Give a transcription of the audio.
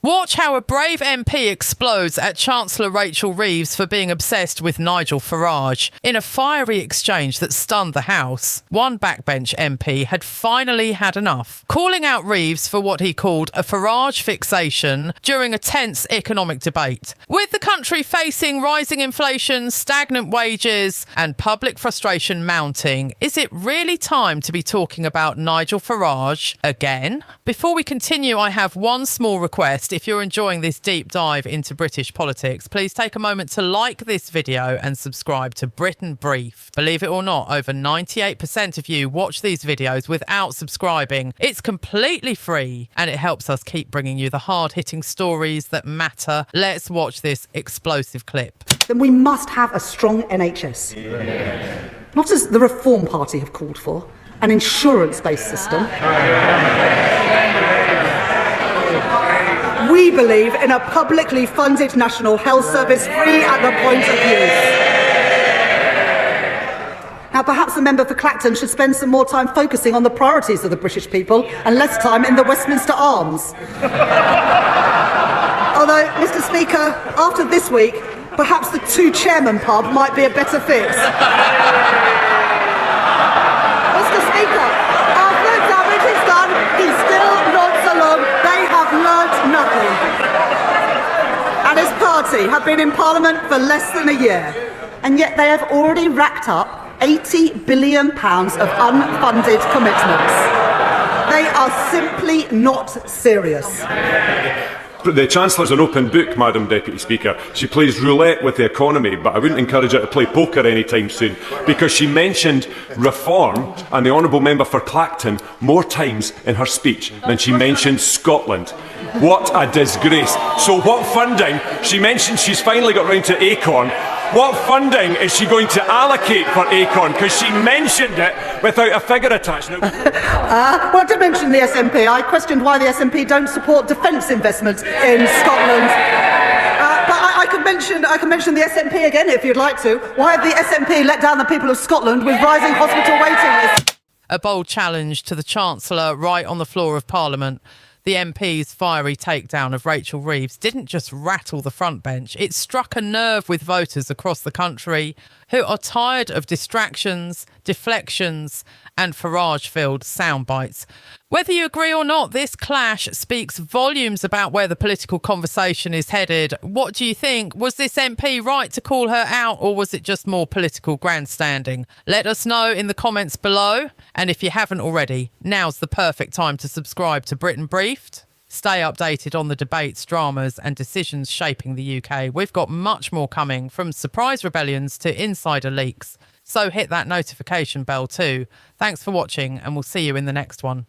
Watch how a brave MP explodes at Chancellor Rachel Reeves for being obsessed with Nigel Farage in a fiery exchange that stunned the House. One backbench MP had finally had enough, calling out Reeves for what he called a Farage fixation during a tense economic debate. With the country facing rising inflation, stagnant wages and public frustration mounting, is it really time to be talking about Nigel Farage again? Before we continue, I have one small request. If you're enjoying this deep dive into British politics, please take a moment to like this video and subscribe to Britain Brief. Believe it or not, over 98% of you watch these videos without subscribing. It's completely free and it helps us keep bringing you the hard-hitting stories that matter. Let's watch this explosive clip. Then we must have a strong NHS. Not as the Reform Party have called for, an insurance-based system. We believe in a publicly funded national health service free at the point of use. Now, perhaps the member for Clacton should spend some more time focusing on the priorities of the British people and less time in the Westminster Arms. Although, Mr. Speaker, after this week, perhaps the Two Chairman pub might be a better fix. Mr. Speaker, after the damage is done, he still nods along. They have learnt nothing. And his party have been in Parliament for less than a year, and yet they have already racked up £80 billion of unfunded commitments. They are simply not serious. The Chancellor's an open book, Madam Deputy Speaker. She plays roulette with the economy, but I wouldn't encourage her to play poker anytime soon, because she mentioned reform and the Honourable Member for Clacton more times in her speech than she mentioned Scotland. What a disgrace. So what funding? She mentioned she's finally got round to Acorn. What funding is she going to allocate for Acorn? Because she mentioned it without a figure attached. Well, I did mention the SNP. I questioned why the SNP don't support defence investment in Scotland. But I can mention the SNP again if you'd like to. Why have the SNP let down the people of Scotland with rising hospital waiting lists? A bold challenge to the Chancellor right on the floor of Parliament. The MP's fiery takedown of Rachel Reeves didn't just rattle the front bench, it struck a nerve with voters across the country who are tired of distractions, deflections and Farage-filled sound bites. Whether you agree or not, this clash speaks volumes about where the political conversation is headed. What do you think? Was this MP right to call her out, or was it just more political grandstanding? Let us know in the comments below. And if you haven't already, now's the perfect time to subscribe to Britain Briefed. Stay updated on the debates, dramas and decisions shaping the UK. We've got much more coming, from surprise rebellions to insider leaks. So hit that notification bell too. Thanks for watching and we'll see you in the next one.